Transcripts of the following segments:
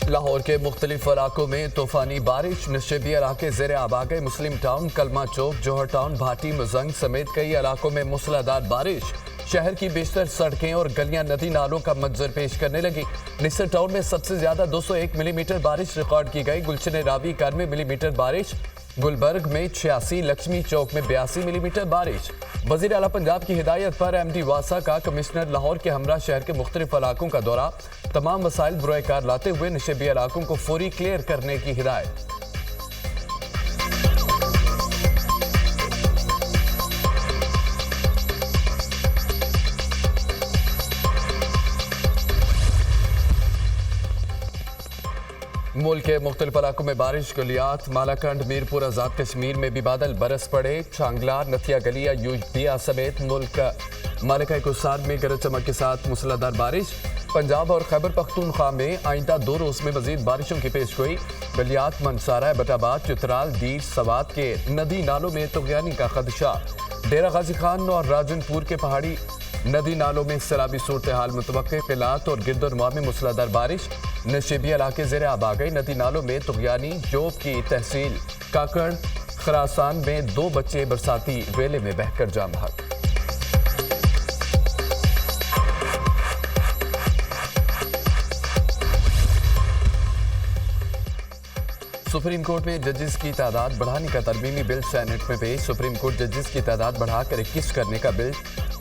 लाहौर के मुख्तलिफ इलाकों में तूफानी बारिश, नशेबी इलाके ज़ेर आब आ गए। मुस्लिम टाउन, कलमा चौक, जौहर टाउन, भाटी, मुजंग समेत कई इलाकों में मूसलाधार बारिश। शहर की बेशतर सड़कें और गलियां नदी नालों का मंजर पेश करने लगी। निसर टाउन में सबसे ज्यादा 201 मिलीमीटर बारिश रिकॉर्ड की गई। गुलशन रावी 91 मिलीमीटर बारिश, गुलबर्ग में 86, लक्ष्मी चौक में 82 मिलीमीटर बारिश। वज़ीर आला पंजाब की हिदायत पर MD वासा का कमिश्नर लाहौर के हमरा शहर के मुख्तलिफ इलाकों का दौरा। तमाम वसाइल बुराकार लाते हुए नशेबी इलाकों को फौरी क्लियर करने की हिदायत। मुल्क के मुख्तलिफ इलाकों में बारिश, गलियात, मालाकंड, मीरपुर, आजाद कश्मीर में भी बादल बरस पड़े। चांगला, नथिया गलिया, यूबिया समेत मुल्क मालिका कुसार में गरज चमक के साथ मूसलाधार बारिश। पंजाब और खैबर पख्तूनख्वा में आइंदा 2 रोज में मजीद बारिशों की पेशगोई। गलियात, मनसारा, बटाबाद, चित्राल, दीर, सवात के नदी नालों में तुगयानी का खदशा। डेरा गाजी खान और राजनपुर के पहाड़ी नदी नालों में सैलाबी सूरत हाल मुतवक्के। किलात और गिरदुरमा में मूसलाधार बारिश। नशेबी इलाके ज़ेर आब आ गए। नदी नालों में तुगयानी। जोब की तहसील काकड़ खरासान में 2 बच्चे बरसाती वेले में बहकर जाम बहक। सुप्रीम कोर्ट में जजेस की तादाद बढ़ाने का तरमीमी बिल सेनेट में पेश। सुप्रीम कोर्ट जजेस की तादाद बढ़ाकर 21 करने का बिल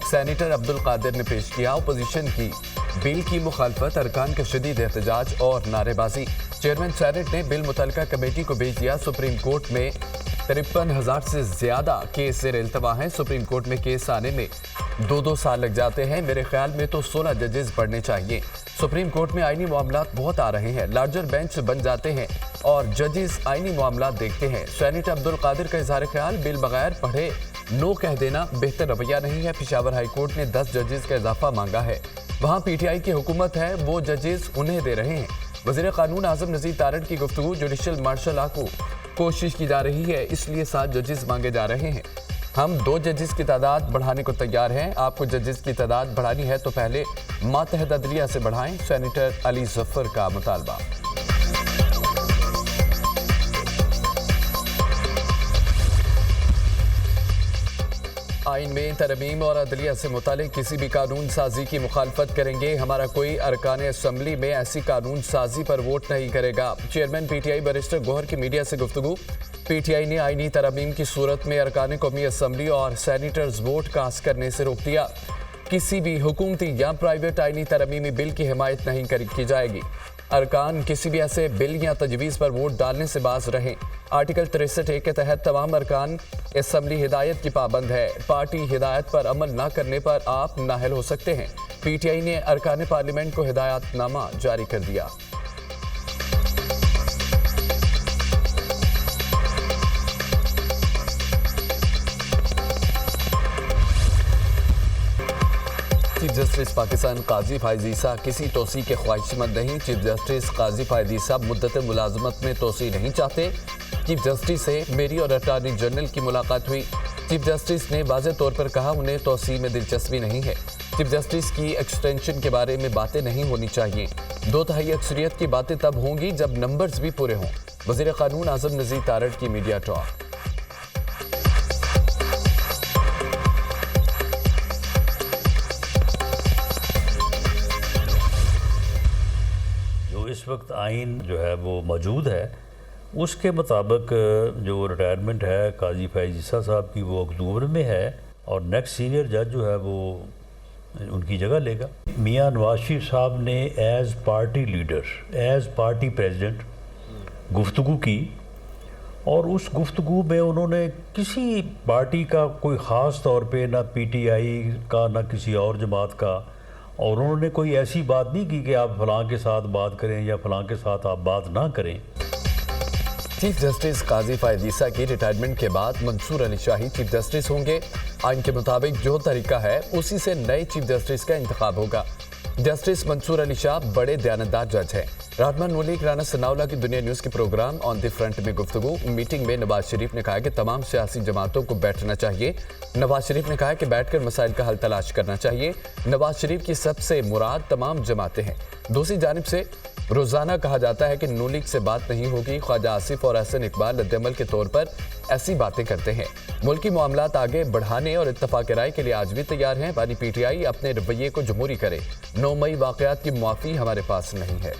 सेनेटर अब्दुल कादिर ने पेश किया। अपोजिशन की बिल की मुखालफत, अरकान का शदीद एहतजाज और नारेबाजी। चेयरमैन सेनेट ने बिल मुतल्लिका कमेटी को भेज दिया। सुप्रीम कोर्ट में 53,000 से ज्यादा केस ज़ेर इल्तवा हैं। सुप्रीम कोर्ट में केस आने में 2-2 साल लग जाते हैं। मेरे ख्याल में तो 16 जजेस बढ़ने चाहिए। सुप्रीम कोर्ट में आईनी मामलात बहुत आ रहे हैं, लार्जर बेंच बन जाते हैं और जजेस आईनी मामलात देखते हैं। सेनेटर अब्दुल कादिर का इजहार ख्याल, बिल बगैर पढ़े नो कह देना बेहतर रवैया नहीं है। पेशावर हाई कोर्ट ने 10 जजेस का इजाफा मांगा है। वहाँ PTI की हुकूमत है, वो जजेस उन्हें दे रहे हैं। वज़ीर कानून आज़म नज़ीर तारड़ की गुफ्तगू, जुडिशल मार्शल लॉ को कोशिश की जा रही है, इसलिए 7 जजेस मांगे जा रहे हैं। हम 2 जजेस की तादाद बढ़ाने को तैयार हैं। आपको जजेस की तादाद बढ़ानी है तो पहले मातहत अदलिया से बढ़ाएं। सेनेटर अली जफर का मुतालबा। आइन में तरमीम और अदलिया से मुतालिक किसी भी कानून साजी की मुखालफत करेंगे। हमारा कोई अरकान असम्बली में ऐसी कानून साजी पर वोट नहीं करेगा। चेयरमैन PTI बैरिस्टर गौहर की मीडिया से गुफ्तगू। PTI ने आइनी तरमीम की सूरत में अरकान कौमी असम्बली और सैनिटर्स वोट कास्ट करने से रोक दिया। किसी भी हुकूमती या प्राइवेट आइनी तरमीमी बिल की हिमायत नहीं की जाएगी। अरकान किसी भी ऐसे बिल या तजवीज़ पर वोट डालने से बाज रहें। आर्टिकल 63A के तहत तमाम अरकान असम्बली हिदायत की पाबंद है। पार्टी हिदायत पर अमल न करने पर आप नाअहल हो सकते हैं। PTI ने अरकान पार्लियामेंट को हिदायतनामा जारी कर दिया। चीफ जस्टिस पाकिस्तान काजी फायज ईसा किसी तोसी के ख्वाहिशमंद नहीं। चीफ जस्टिस काजी फायज ईसा मुद्दत मुलाजमत में तोसी नहीं चाहते। चीफ जस्टिस से मेरी और अटॉर्नी जनरल की मुलाकात हुई। चीफ जस्टिस ने वाज़ेह तौर पर कहा उन्हें तोसी में दिलचस्पी नहीं है। चीफ जस्टिस की एक्सटेंशन के बारे में बातें नहीं होनी चाहिए। 2/3 अक्सरियत की बातें तब होंगी जब नंबर्स भी पूरे हों। वज़ीर कानून आज़म नज़ीर तारड़ की मीडिया टॉक। इस वक्त आइन जो है वो मौजूद है, उसके मुताबिक जो रिटायरमेंट है काजी फायज ईसा साहब की वो अक्टूबर में है और नेक्स्ट सीनियर जज जो है वो उनकी जगह लेगा। मियां नवाज शरीफ साहब ने as party leader, as party president गुफ्तगू की और उस गुफ्तगू में उन्होंने किसी पार्टी का कोई ख़ास तौर पे ना PTI का ना किसी और जमात का, और उन्होंने कोई ऐसी बात नहीं की कि आप फलां के साथ बात करें या फलां के साथ आप बात ना करें। चीफ जस्टिस काजी फायज ईसा की रिटायरमेंट के बाद मंसूर अली शाही चीफ जस्टिस होंगे। आइन के मुताबिक जो तरीका है उसी से नए चीफ जस्टिस का इंतखाब होगा। जस्टिस मंसूर अली शाह बड़े दयानतदार जज हैं। रहमान मलिक राना सनाउल्लाह की दुनिया न्यूज़ के प्रोग्राम ऑन द फ्रंट में गुफ्तगू। मीटिंग में नवाज शरीफ ने कहा कि तमाम सियासी जमातों को बैठना चाहिए। नवाज शरीफ ने कहा कि बैठकर मसाइल का हल तलाश करना चाहिए। नवाज शरीफ की सबसे मुराद तमाम जमातें हैं। दूसरी जानिब से रोजाना कहा जाता है कि नून लीग से बात नहीं होगी। ख्वाजा आसिफ और एहसन इकबाल रद्दमल के तौर पर ऐसी बातें करते हैं। मुल्की मामलात आगे बढ़ाने और इत्तफाक राय के लिए आज भी तैयार हैं। बानी पीटीआई अपने रवैये को जमहूरी करे। 9 मई वाकयात की मुआफी हमारे पास नहीं है।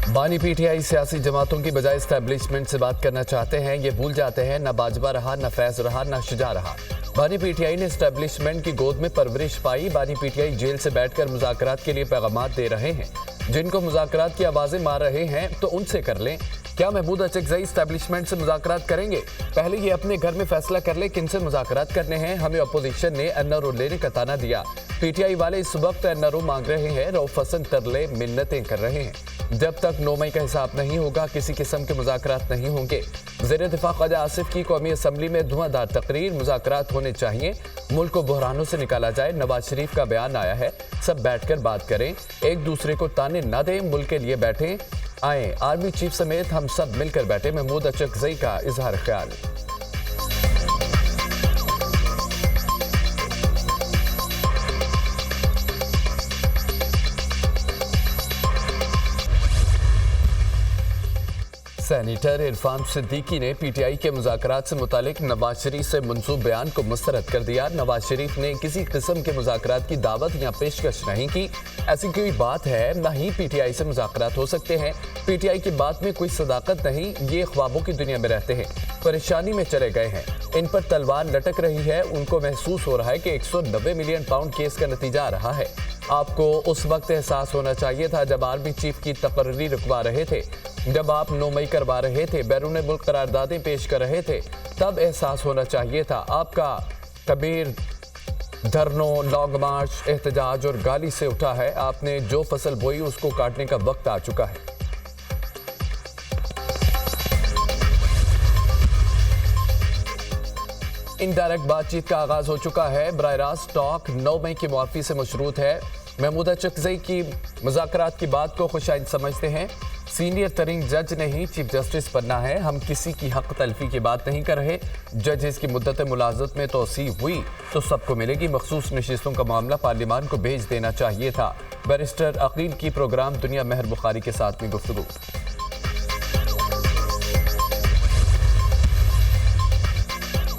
बानी पीटीआई सियासी जमातों की बजाय एस्टैब्लिशमेंट से बात करना चाहते हैं। ये भूल जाते हैं न बाजवा रहा, न फैज रहा, न शुजा रहा। बानी पीटीआई ने एस्टैब्लिशमेंट की गोद में परवरिश पाई। बानी पीटीआई जेल से बैठकर मुज़ाकरात के लिए पैगामात दे रहे हैं। जिनको मुज़ाकरात की आवाज़ें मार रहे हैं तो उनसे कर लें। क्या महमूद अचकज़ई एस्टैब्लिशमेंट से मुज़ाकरात करेंगे? पहले ये अपने घर में फैसला कर ले किनसे मुज़ाकरात करने हैं। हमें अपोजिशन ने एनआरओ लेने का ताना दिया। पीटीआई वाले इस वक्त एनआरओ मांग रहे हैं। रऊफ हसन तरले मिन्नतें कर रहे हैं। जब तक 9 मई का हिसाब नहीं होगा किसी किस्म के मुज़ाकरात नहीं होंगे। वज़ीर दिफ़ा ख्वाजा आसिफ की कौमी असम्बली में धुआंधार तकरीर। मुज़ाकरात होने चाहिए, मुल्क को बहरानों से निकाला जाए। नवाज शरीफ का बयान आया है, सब बैठकर बात करें, एक दूसरे को ताने न दें, मुल्क के लिए बैठें। आए आर्मी चीफ समेत हम सब मिलकर बैठे। महमूद अचकज़ई का इजहार ख्याल। सेनेटर इरफान सिद्दीकी ने पीटीआई के मुज़ाकरात से मुतालिक नवाज शरीफ से मंसूब बयान को मुस्तरद कर दिया। नवाज शरीफ ने किसी किस्म के मुज़ाकरात की दावत या पेशकश नहीं की। ऐसी कोई बात है, न ही पीटीआई से मुज़ाकरात हो सकते हैं। पीटीआई की बात में कोई सदाकत नहीं। ये ख्वाबों की दुनिया में रहते हैं, परेशानी में चले गए हैं। इन पर तलवार लटक रही है। उनको महसूस हो रहा है कि 190 मिलियन पाउंड केस का नतीजा आ रहा है। आपको उस वक्त एहसास होना चाहिए था जब आर्मी चीफ की तकर्री रुकवा रहे थे, जब आप 9 मई करवा रहे थे, बैरून मुल्क करारदादें पेश कर रहे थे, तब एहसास होना चाहिए था। आपका कबीर धरनों, लॉन्ग मार्च, एहतजाज और गाली से उठा है। आपने जो फसल बोई उसको काटने का वक्त आ चुका है। इनडायरेक्ट बातचीत का आगाज हो चुका है। बराह रास्त टॉक 9 मई की मुआफी से मशरूत है। महमूद अचकज़ई की मुज़ाकरात की बात को खुशाइन समझते हैं। सीनियर तरीन जज ने ही चीफ जस्टिस बनना है। हम किसी की हक तलफी की बात नहीं कर रहे। जजेस की मुद्दत मुलाजमत में तोसी हुई तो सबको मिलेगी। मखसूस नशिस्तों का मामला पार्लियामान को भेज देना चाहिए था। बैरिस्टर अकील की प्रोग्राम दुनिया मेहर बुखारी के साथ में गुफ्तगू।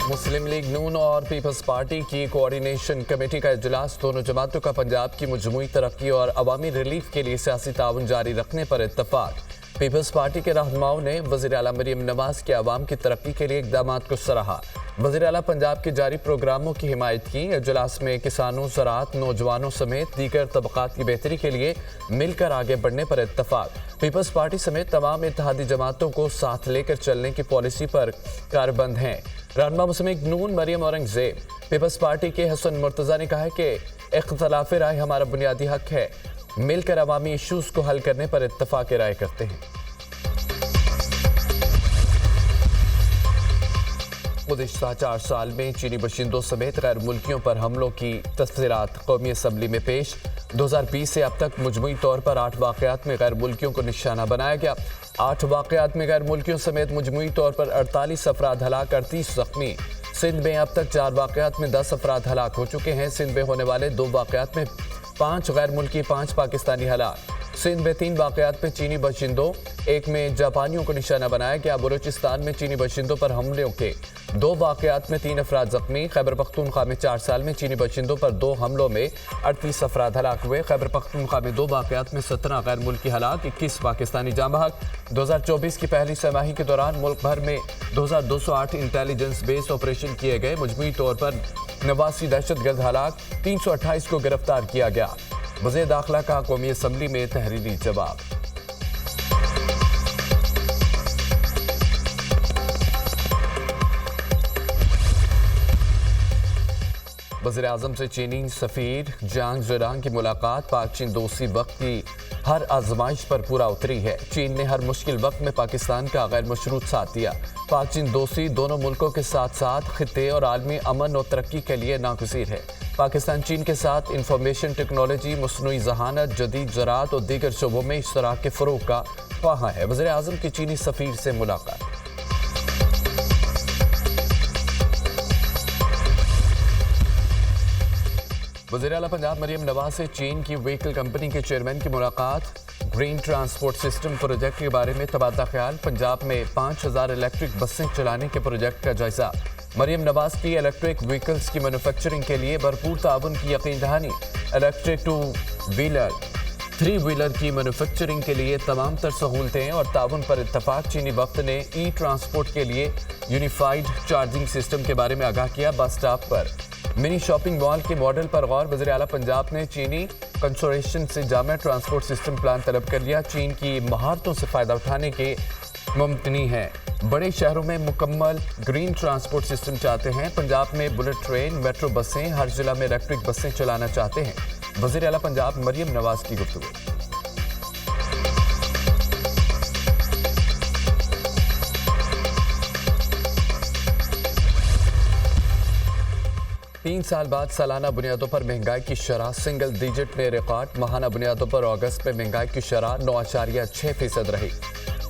मुस्लिम लीग नून और पीपल्स पार्टी की कोऑर्डिनेशन कमेटी का इजलास। दोनों जमातों का पंजाब की मजमूई तरक्की और अवामी रिलीफ के लिए सियासी ताउन जारी रखने पर इत्तफाक। पीपल्स पार्टी के रहनुमाओं ने वज़ीर आला मरियम नवाज के अवाम की तरक्की के लिए इक़दामात को सराहा। वज़ीर आला पंजाब के जारी प्रोग्रामों की हिमायत की। इजलास में किसानों, ज़राअत, नौजवानों समेत दीगर तबक़ात की बेहतरी के लिए मिलकर आगे बढ़ने पर इत्तफाक। पीपल्स पार्टी समेत तमाम इत्तेहादी जमातों को साथ लेकर चलने की पॉलिसी पर कारबंद हैं। रहनुमा मुस्लिम लीग नून मरियम औरंगज़ेब। पीपल्स पार्टी के हसन मुर्तज़ा ने कहा है कि इख्तलाफ राय हमारा बुनियादी हक है। मिलकर अवामी इशूज़ को हल करने पर इत्तफाक राय करते हैं। गुज़िश्ता 4 साल में चीनी बशिंदों समेत गैर मुल्कियों पर हमलों की तफ़सीलात कौमी असम्बली में पेश। 2020 से अब तक मजमूई तौर पर 8 वाक़यात में गैर मुल्कियों को निशाना बनाया गया। 8 वाक़यात में गैर मुल्कियों समेत मजमूई तौर पर 48 अफराद हलाक, 38 ज़ख्मी। सिंध में अब तक 4 वाक़यात में 10 अफराद हलाक हो चुके हैं। सिंध में होने वाले 2 वाक़यात में 5 गैर मुल्की, 5 पाकिस्तानी हलाक। सिंध में 3 वाक़यात में चीनी बशिंदों, 1 में जापानियों को निशाना बनाया गया। बलूचिस्तान में चीनी बशिंदों पर हमलों के 2 वाक़यात में 3 अफराद जख्मी। खैबर पख्तूनख्वा में 4 साल में चीनी बशिंदों पर 2 हमलों में 38 अफराद हलाक हुए। खैबर पख्तूनख्वा में 2 वाक़यात में 17 गैर मुल्की हलाक, 21 पाकिस्तानी जाँ बहक। 2024 की पहली छमाही के दौरान मुल्क भर में 2208 इंटेलिजेंस बेस्ड ऑपरेशन किए गए। मजमूई तौर पर 89 दहशतगर्द हलाक, 328 को गिरफ्तार किया गया। वज़ीर दाखिला का कौमी असम्बली में तहरीरी जवाब। वज़ीर आज़म से चीनी सफ़ीर जांग ज़ेरांग की मुलाकात। पाक चीन दोस्ती वक्त की हर आजमाइश पर पूरा उतरी है। चीन ने हर मुश्किल वक्त में पाकिस्तान का गैर मशरूत साथ दिया। पाक चीन दोस्ती दोनों मुल्कों के साथ साथ खित्ते और आलमी अमन और तरक्की के लिए नागुज़ीर है। पाकिस्तान चीन के साथ इंफॉर्मेशन टेक्नोलॉजी, मसनूई ज़हानत, जदीद ज़राअत और दीगर शोबों में इश्तराक के फ़रोग़ का ख्वाह है। वज़ीर आज़म की चीनी सफ़ीर से मुलाकात। वज़ीर आला पंजाब मरियम नवाज से चीन की व्हीकल कंपनी के चेयरमैन की मुलाकात। ग्रीन ट्रांसपोर्ट सिस्टम प्रोजेक्ट के बारे में तबादला ख्याल। पंजाब में 5000 इलेक्ट्रिक बसें चलाने के प्रोजेक्ट का जायजा। मरियम नवाज की इलेक्ट्रिक व्हीकल्स की मैन्युफैक्चरिंग के लिए भरपूर ताउन की यकीन दहानी। इलेक्ट्रिक 2 व्हीलर 3 व्हीलर की मैन्युफैक्चरिंग के लिए तमाम तर सहूलतें और ताउन पर इत्तफाक। चीनी वफ्द ने ई ट्रांसपोर्ट के लिए यूनिफाइड चार्जिंग सिस्टम के बारे में आगाह किया। बस स्टॉप पर मिनी शॉपिंग मॉल के मॉडल पर गौर। वज़ीर आला पंजाब ने चीनी कंसोर्टियम से जामा ट्रांसपोर्ट सिस्टम प्लान तलब कर लिया। चीन की महारतों से फ़ायदा उठाने के मुमकिन है। बड़े शहरों में मुकम्मल ग्रीन ट्रांसपोर्ट सिस्टम चाहते हैं। पंजाब में बुलेट ट्रेन, मेट्रो बसें, हर जिला में इलेक्ट्रिक बसें चलाना चाहते हैं। वज़ीर आला पंजाब मरियम नवाज की गुफ्तगू। 3 साल बाद सालाना बुनियादों पर महंगाई की शरह सिंगल डिजिट में रिकॉर्ड। माहाना बुनियादों पर अगस्त में महंगाई की शरह 9.6% रही।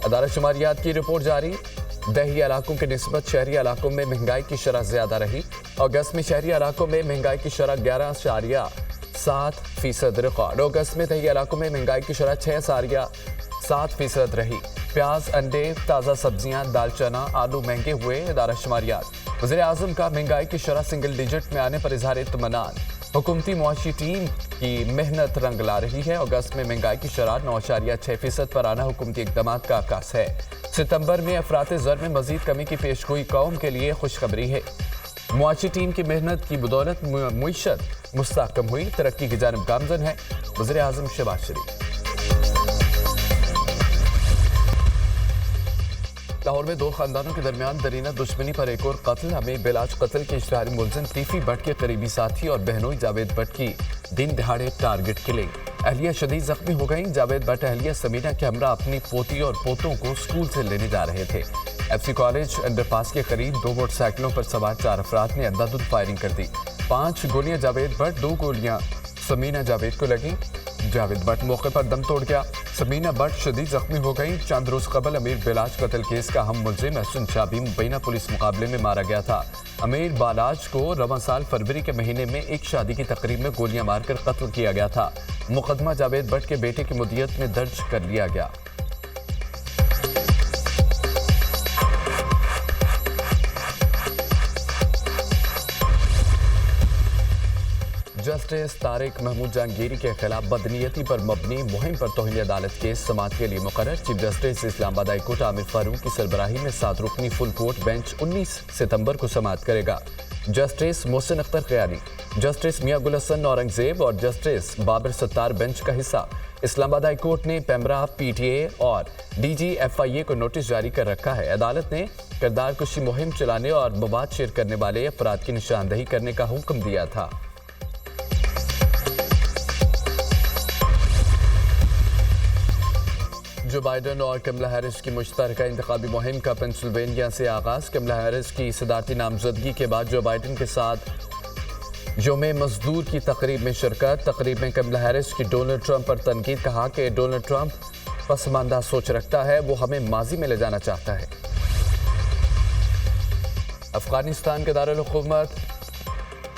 अदारा शुमारियात की रिपोर्ट जारी। दही इलाकों के निस्बत शहरी इलाकों में महंगाई की शरह ज्यादा रही। अगस्त में शहरी इलाकों में महंगाई की शरह 11.7% रिकॉर्ड। अगस्त में दही इलाकों में महंगाई की शरह 6.7% रही। प्याज, अंडे, ताज़ा सब्जियां, दाल, चना, आलू महंगे हुए। अदारा शुमारियात। वज़ीर आज़म का महंगाई की शरह सिंगल डिजिट में आने पर इजहार इत्मीनान। हुकूमती मुआशी टीम की मेहनत रंग ला रही है। अगस्त में महंगाई की शरह 9.6% पर आना हुकूमती इक़दाम का आगाज़ है। सितंबर में अफरात ज़र में मजीद कमी की पेशगोई कौम के लिए खुशखबरी है। मुआशी टीम की मेहनत की बदौलत मुईशत मुस्तहकम हुई, तरक्की की जानिब गामजन है। वज़ीर आज़म शहबाज शरीफ। लाहौर में 2 खानदानों के दरमियान दरीना दुश्मनी पर एक और कत्ल। अमीर बिलाज कत्ल के इश्तिहारी मुलजिम तीफी भट्ट के करीबी साथी और बहनोई जावेद भट्ट की दिन दहाड़े टारगेट किलिंग। अहलिया शदीद जख्मी हो गई। जावेद भट्ट अहलिया समीना के हमरा अपनी पोती और पोतों को स्कूल से लेने जा रहे थे। FC कॉलेज अंडरपास के करीब 2 मोटरसाइकिलों पर सवार 4 अफराद ने अंधाधुंध फायरिंग कर दी। 5 गोलियां जावेद भट्ट, 2 गोलियां समीना जावेद को लगी। जावेद भट्ट मौके पर दम तोड़ गया। समीना भट्ट शदीद जख्मी हो गई। चंद रोज कबल अमीर बिलाज कत्ल केस का हम मुलजिम अहसन शाबी मुबैना पुलिस मुकाबले में मारा गया था। अमीर बालाज को रवां साल फरवरी के महीने में एक शादी की तकरीब में गोलियां मारकर कत्ल किया गया था। मुकदमा जावेद भट्ट के बेटे की मुद्दियत में दर्ज कर लिया गया। जस्टिस तारिक महमूद जहांगीरी के खिलाफ बदनीयती पर मबनी मुहिम पर तौहीन अदालत केस समाअत के लिए मुकर्रर। Chief justice Islamabad high court Aamir Farooq की सरबराही में 7 रुकनी फुल कोर्ट बेंच 19 सितंबर को समाअत करेगा। जस्टिस मोहसिन अख्तर क़यानी, जस्टिस मियां गुल हसन औरंगजेब और जस्टिस बाबर सत्तार बेंच का हिस्सा। इस्लामाबाद हाई कोर्ट ने पेमरा, PTA और DG FIA को नोटिस जारी कर रखा है। अदालत ने किरदार कुशी मुहिम चलाने और मवाद शेयर करने वाले अफराद की निशानदही करने का हुक्म दिया था। जो बाइडन और कमला हैरिस की मुश्तरका इंतखाबी मुहिम का पेंसिल्वेनिया से आगाज। कमला हैरिस की सदारती नामजदगी के बाद जो बाइडन के साथ योमे मजदूर की तकरीब में शिरकत। तकरीब में कमला हैरिस की डोनाल्ड ट्रंप पर तनकीद। कहा कि डोनाल्ड ट्रंप पसमानदा सोच रखता है, वो हमें माजी में ले जाना चाहता है। अफगानिस्तान के दारुल हुकूमत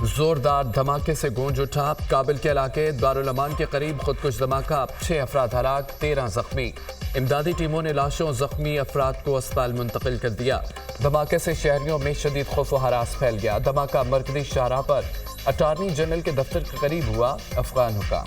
जोरदार धमाके से गूंज उठा। काबिल के इलाके दारुल अमान के करीब खुदकुश धमाका, 6 अफराद हलाक, 13 जख्मी। इमदादी टीमों ने लाशों जख्मी अफराद को अस्पताल मुंतकिल कर दिया। धमाके से शहरियों में शदीद खौफ व हरास फैल गया। धमाका मरकजी शाहराह पर अटॉर्नी जनरल के दफ्तर के करीब हुआ। अफगान हुकाम।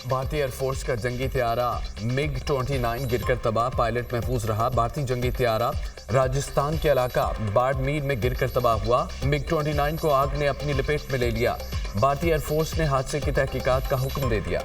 भारतीय एयरफोर्स का जंगी त्यारा MiG-29 गिरकर तबाह, पायलट महफूज रहा। भारतीय जंगी त्यारा राजस्थान के इलाका बाड़मेर में गिरकर तबाह हुआ। MiG-29 को आग ने अपनी लपेट में ले लिया। भारतीय एयरफोर्स ने हादसे की तहकीकात का हुक्म दे दिया।